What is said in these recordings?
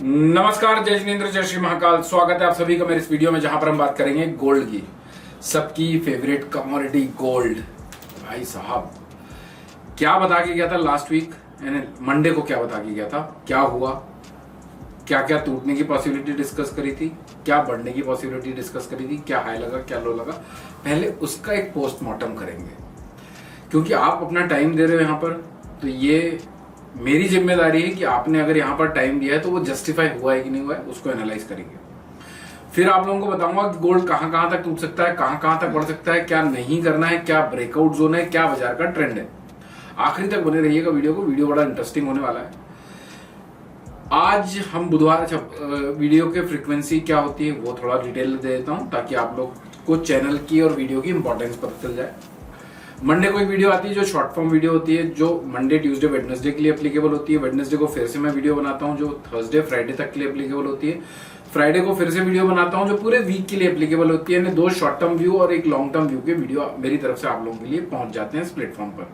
नमस्कार, जय जिनेंद्र, जय श्री महाकाल। स्वागत है आप सभी का मेरे इस वीडियो में, जहां पर हम बात करेंगे गोल्ड की, सबकी फेवरेट कमोडिटी गोल्ड। भाई साहब, क्या बता के गया था लास्ट वीक, यानी मंडे को क्या बता के गया था, क्या हुआ, क्या क्या टूटने की पॉसिबिलिटी डिस्कस करी थी, क्या बढ़ने की पॉसिबिलिटी डिस्कस करी थी, क्या हाई लगा क्या लो लगा, पहले उसका एक पोस्टमार्टम करेंगे। क्योंकि आप अपना टाइम दे रहे हो यहाँ पर, तो ये मेरी जिम्मेदारी है कि आपने अगर यहाँ पर टाइम दिया है तो वो जस्टिफाई हुआ है कि नहीं हुआ है, उसको एनालाइज करेंगे। फिर आप लोगों को बताऊंगा कि गोल्ड कहां कहां तक टूट सकता है, कहां कहां तक बढ़ सकता है, क्या नहीं करना है, क्या ब्रेकआउट जोन है, क्या बाजार का ट्रेंड है। आखिरी तक बने रहिएगा वीडियो को, वीडियो बड़ा इंटरेस्टिंग होने वाला है। आज हम बुधवार, वीडियो के फ्रीक्वेंसी क्या होती है वो थोड़ा डिटेल दे देता हूं, ताकि आप लोग को चैनल की और वीडियो की इंपॉर्टेंस पता चल जाए। मंडे को एक वीडियो आती है जो शॉर्ट फॉर्म वीडियो होती है, जो मंडे ट्यूसडे वेडनेसडे के लिए एप्लीकेबल होती है। वेडनेसडे को फिर से मैं वीडियो बनाता हूं जो थर्सडे फ्राइडे तक के लिए एप्लीकेबल होती है। फ्राइडे को फिर से वीडियो बनाता हूं जो पूरे वीक के लिए एप्लीकेबल होती है। दो शॉर्ट टर्म व्यू और एक लॉन्ग टर्म व्यू के वीडियो मेरी तरफ से आप लोगों के लिए पहुंच जाते हैं इस प्लेटफॉर्म पर।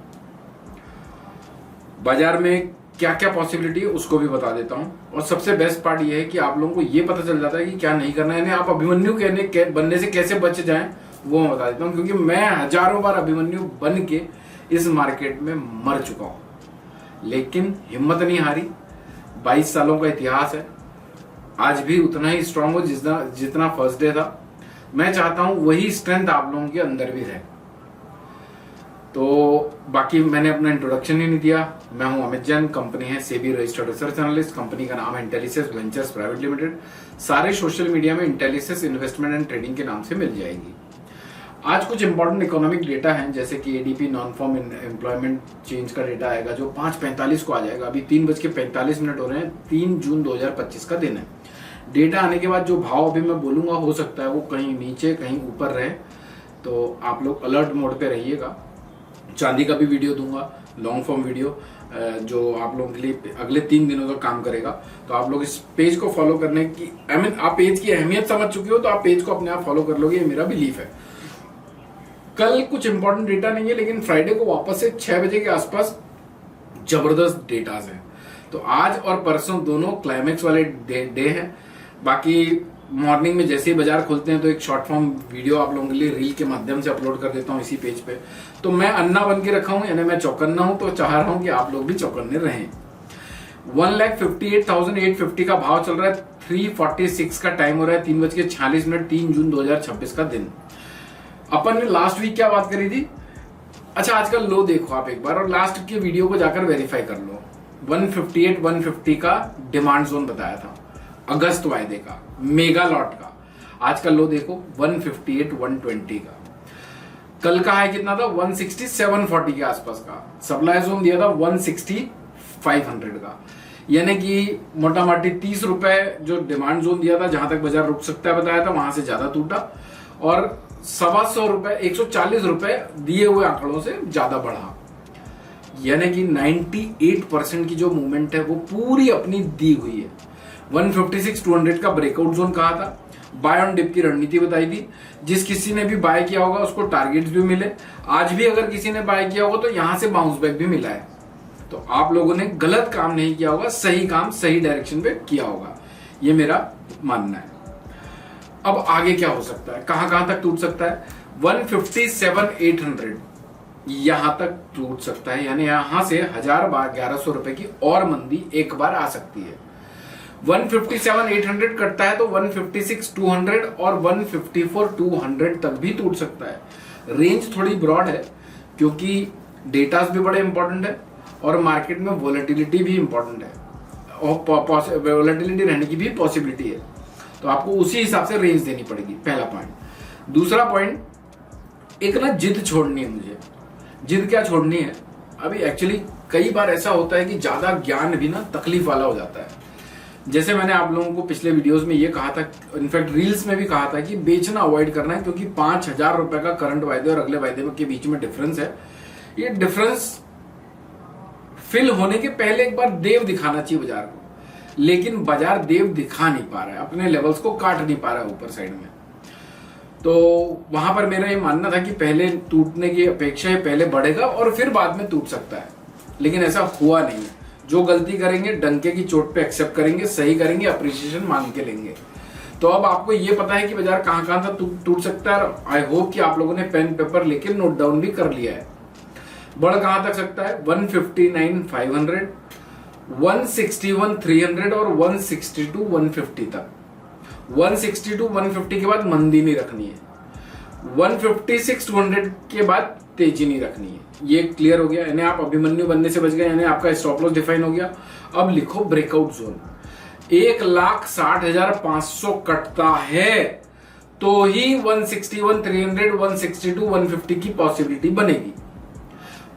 बाजार में क्या क्या पॉसिबिलिटी है उसको भी बता देता हूं, और सबसे बेस्ट पार्ट ये है कि आप लोगों को ये पता चल जाता है कि क्या नहीं करना है, यानी आप अभिमन्यु बनने से कैसे बच जाएं वो मैं बता देता हूं। क्योंकि मैं हजारों बार अभिमन्यु बन के इस मार्केट में मर चुका हूं, लेकिन हिम्मत नहीं हारी। 22 सालों का इतिहास है, आज भी उतना ही स्ट्रांग हो जितना फर्स्ट डे था। मैं चाहता हूं वही स्ट्रेंथ आप लोगों के अंदर भी रहे। तो बाकी मैंने अपना इंट्रोडक्शन ही नहीं दिया। मैं हूं अमित जैन, कंपनी है SEBI registered research analyst, company का नाम है इंटेलिसेस वेंचर्स प्राइवेट लिमिटेड। सारे सोशल मीडिया में इंटेलिसेस इन्वेस्टमेंट एंड ट्रेडिंग के नाम से मिल जाएगी। आज कुछ इंपॉर्टेंट इकोनॉमिक डेटा हैं, जैसे कि ADP non farm employment change का डेटा आएगा जो 5:45 को आ जाएगा। अभी 3:45 हो रहे हैं, 3 जून 2025 का दिन है। डेटा आने के बाद जो भाव अभी मैं बोलूंगा हो सकता है वो कहीं नीचे कहीं ऊपर रहे, तो आप लोग अलर्ट मोड पे रहिएगा। चांदी का भी वीडियो दूंगा, लॉन्ग फॉर्म वीडियो, जो आप लोगों के लिए अगले 3 दिनों तक काम करेगा। तो आप लोग इस पेज को फॉलो करने की, आप पेज की अहमियत समझ चुके हो तो आप पेज को अपने आप फॉलो कर लोगे, ये मेरा बिलीफ है। कल कुछ इंपॉर्टेंट डेटा नहीं है, लेकिन फ्राइडे को वापस से 6 बजे के आसपास जबरदस्त डेटाज हैं। तो आज और परसों दोनों क्लाइमेक्स वाले डे हैं। बाकी मॉर्निंग में जैसे ही बाजार खुलते हैं तो एक शॉर्ट फॉर्म वीडियो आप लोगों के लिए रील के माध्यम से अपलोड कर देता हूं इसी पेज पे। तो मैं अन्ना बन के रखा हूं, यानी मैं चौकन्ना हूं, तो चाह रहा हूं कि आप लोग भी चौकन्ने रहें। 1,58,850 का भाव चल रहा है, 3:46 का टाइम हो रहा है, 3:46, 3 जून 2026 का दिन। अपन ने लास्ट वीक क्या बात करी थी? अच्छा, आजकल लो देखो आप एक बार, और लास्ट के वीडियो को जाकर वेरीफाई कर लो। 150 का डिमांड जोन बताया था अगस्त वायदे का, मेगा लॉट का। आज का लो देखो 120 का। कल का हाई कितना था? 160 के आसपास का। सप्लाई जोन दिया था 160 का, यानी कि मोटा मोटी 30 रुपए जो डिमांड जोन दिया था, जहां तक बाजार रुक सकता है बताया था, वहां से ज्यादा टूटा, और 125 रुपए, 140 रुपए दिए हुए आंकड़ों से ज्यादा बढ़ा। यानी कि 98% की जो मूवमेंट है वो पूरी अपनी दी हुई है। 156-200 का ब्रेकआउट जोन कहा था, बाय ऑन डिप की रणनीति बताई थी। जिस किसी ने भी बाय किया होगा उसको टारगेट्स भी मिले। आज भी अगर किसी ने बाय किया होगा तो यहां से बाउंस बैक भी मिला है। तो आप लोगों ने गलत काम नहीं किया होगा, सही काम सही डायरेक्शन पे किया होगा, ये मेरा मानना है। अब आगे क्या हो सकता है, कहां कहां तक टूट सकता है? 157,800 यहां तक टूट सकता है, यानी यहां से 1,000-1,100 रुपए की और मंदी एक बार आ सकती है। 157,800 कटता है तो 156,200 और 154,200 तक भी टूट सकता है। रेंज थोड़ी ब्रॉड है क्योंकि डेटास भी बड़े इंपॉर्टेंट है और मार्केट में वोलेटिलिटी भी इंपॉर्टेंट है, और वोलेटिलिटी रहने की भी पॉसिबिलिटी है। तो आपको उसी हिसाब से रेंज देनी पड़ेगी, पहला पॉइंट। दूसरा पॉइंट, एक ना जिद छोड़नी है मुझे। जिद क्या छोड़नी है? अभी एक्चुअली कई बार ऐसा होता है कि ज्यादा ज्ञान भी ना तकलीफ वाला हो जाता है। जैसे मैंने आप लोगों को पिछले वीडियोस में ये कहा था, इनफैक्ट रील्स में भी कहा था, कि बेचना अवॉइड करना है, क्योंकि 5,000 रुपए का करंट वायदे और अगले वायदे के बीच में डिफरेंस है। ये डिफरेंस फिल होने के पहले एक बार देव दिखाना चाहिए बाजार को, लेकिन बाजार देव दिखा नहीं पा रहा है, अपने लेवल्स को काट नहीं पा रहा है ऊपर साइड में। तो वहां पर मेरा ये मानना था कि पहले टूटने की अपेक्षा है पहले बढ़ेगा और फिर बाद में टूट सकता है, लेकिन ऐसा हुआ नहीं है। जो गलती करेंगे डंके की चोट पे एक्सेप्ट करेंगे, सही करेंगे, अप्रिसिएशन मांग के लेंगे। तो अब आपको ये पता है कि बाजार कहां कहां तक टूट सकता है। आई होप कि आप लोगों ने पेन पेपर लेके नोट डाउन भी कर लिया है। बढ़ कहां तक सकता है? 159,500, 161,300 और 162,150 तक। 162,150 के बाद मंदी नहीं रखनी है, 156,200 के बाद तेजी नहीं रखनी है। ये क्लियर हो गया, यानी आप अभिमन्यु बनने से बच गए, यानी आपका स्टॉप लॉस डिफाइन हो गया। अब लिखो ब्रेकआउट जोन। 1,60,500 कटता है तो ही 161,300, 162,150 की पॉसिबिलिटी बनेगी।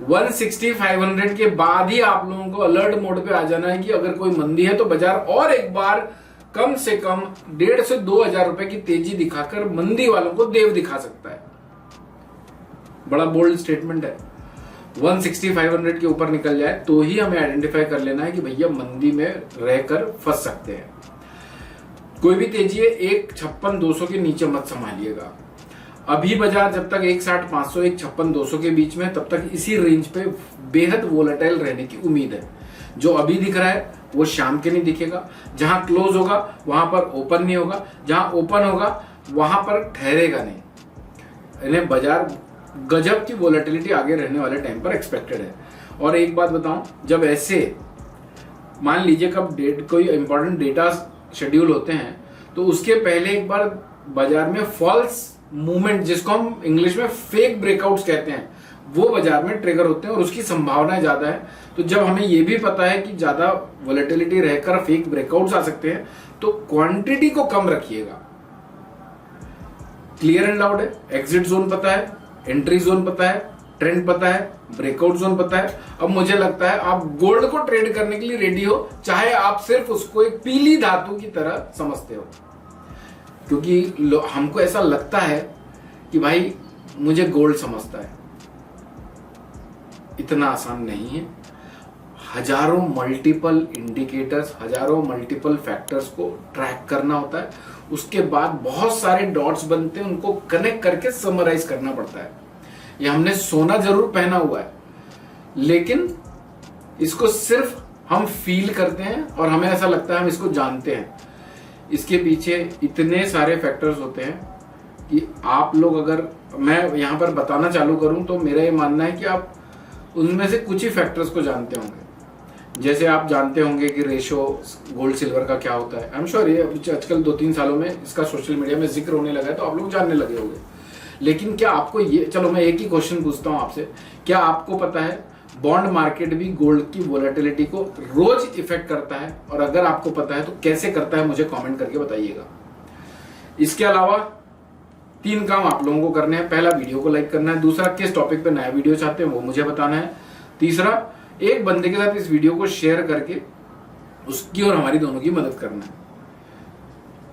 160,500 के बाद ही आप लोगों को अलर्ट मोड पे आ जाना है कि अगर कोई मंदी है तो बाजार और एक बार कम से कम 1,500 से 2,000 रुपए की तेजी दिखाकर मंदी वालों को देव दिखा सकता है। बड़ा बोल्ड स्टेटमेंट है। 160,500 के ऊपर निकल जाए तो ही हमें आइडेंटिफाई कर लेना है कि भैया मंदी में रहकर फंस सकते हैं। कोई भी तेजी है 156,200 के नीचे मत संभालिएगा। अभी बाजार जब तक 160,500 156,200 के बीच में, तब तक इसी रेंज पे बेहद वोलेटाइल रहने की उम्मीद है। जो अभी दिख रहा है वो शाम के नहीं दिखेगा। जहां क्लोज होगा वहां पर ओपन नहीं होगा, जहां ओपन होगा वहां पर ठहरेगा नहीं। इन्हें बाजार गजब की वोलेटिलिटी आगे रहने वाले टाइम पर एक्सपेक्टेड है। और एक बात बताऊं, जब ऐसे मान लीजिए कब कोई इंपॉर्टेंट डेटा शेड्यूल होते हैं तो उसके पहले एक बार बाजार में फॉल्स मूवमेंट, जिसको हम इंग्लिश में फेक ब्रेकआउट्स कहते हैं, वो बाजार में ट्रिगर होते हैं और उसकी संभावना ज्यादा है। तो जब हमें यह भी पता है कि ज्यादा वोलेटिलिटी रहकर फेक ब्रेकआउट्स आ सकते हैं तो क्वांटिटी को कम रखिएगा। क्लियर एंड लाउड है। एग्जिट जोन पता है, एंट्री जोन पता है, ट्रेंड पता है, ब्रेकआउट जोन पता है। अब मुझे लगता है आप गोल्ड को ट्रेड करने के लिए रेडी हो, चाहे आप सिर्फ उसको एक पीली धातु की तरह समझते हो। क्योंकि हमको ऐसा लगता है कि भाई मुझे गोल्ड समझता है, इतना आसान नहीं है। हजारों मल्टीपल इंडिकेटर्स, हजारों मल्टीपल फैक्टर्स को ट्रैक करना होता है। उसके बाद बहुत सारे डॉट्स बनते हैं, उनको कनेक्ट करके समराइज करना पड़ता है। ये हमने सोना जरूर पहना हुआ है, लेकिन इसको सिर्फ हम फील करते हैं और हमें ऐसा लगता है हम इसको जानते हैं। इसके पीछे इतने सारे फैक्टर्स होते हैं कि आप लोग, अगर मैं यहां पर बताना चालू करूं तो मेरा ये मानना है कि आप उनमें से कुछ ही फैक्टर्स को जानते होंगे। जैसे आप जानते होंगे कि रेशो गोल्ड सिल्वर का क्या होता है। आई एम श्योर ये आजकल 2-3 सालों में इसका सोशल मीडिया में जिक्र होने लगा है तो आप लोग जानने लगे होंगे। लेकिन क्या आपको ये, चलो मैं एक ही क्वेश्चन पूछता हूं आपसे, क्या आपको पता है बॉन्ड मार्केट भी गोल्ड की वोलेटिलिटी को रोज इफेक्ट करता है? और अगर आपको पता है तो कैसे करता है, मुझे कमेंट करके बताइएगा। इसके अलावा 3 काम आप लोगों को करने हैं। पहला, वीडियो को लाइक करना है। दूसरा, किस टॉपिक पे नया वीडियो चाहते हैं वो मुझे बताना है। तीसरा, एक बंदे के साथ इस वीडियो को शेयर करके उसकी और हमारी दोनों की मदद करना है।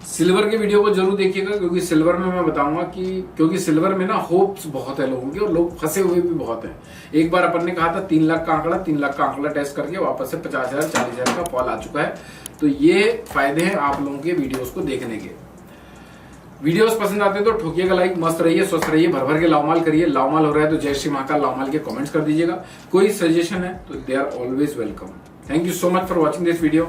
सिल्वर के वीडियो को जरूर देखिएगा, क्योंकि सिल्वर में मैं बताऊंगा कि क्योंकि सिल्वर में ना होप्स बहुत है लोगों की और लोग फंसे हुए भी बहुत हैं। एक बार अपन ने कहा था 3 लाख का आंकड़ा, 3 लाख का आंकड़ा टेस्ट करके वापस से 50,000 40,000 का फॉल आ चुका है। तो ये फायदे हैं आप लोगों के वीडियोस को देखने के। वीडियोस पसंद आते हैं तो ठोकिएगा लाइक। मस्त रहिए, स्वस्थ रहिए, भर भर के लावमाल करिए। लावमाल हो रहा है तो जय श्री महाकाल लावमाल के कमेंट्स कर दीजिएगा। कोई सजेशन है तो they are always welcome. Thank you so much for watching this video.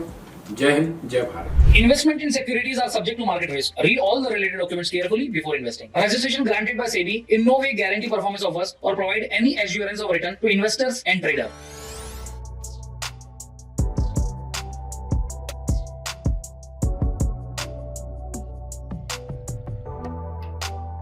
जय हिंद, जय Bharat. Investment in securities are subject to market risk. Read all the related documents carefully before investing. Registration granted by SEBI in no way guarantee performance of us or provide any assurance of return to investors and trader.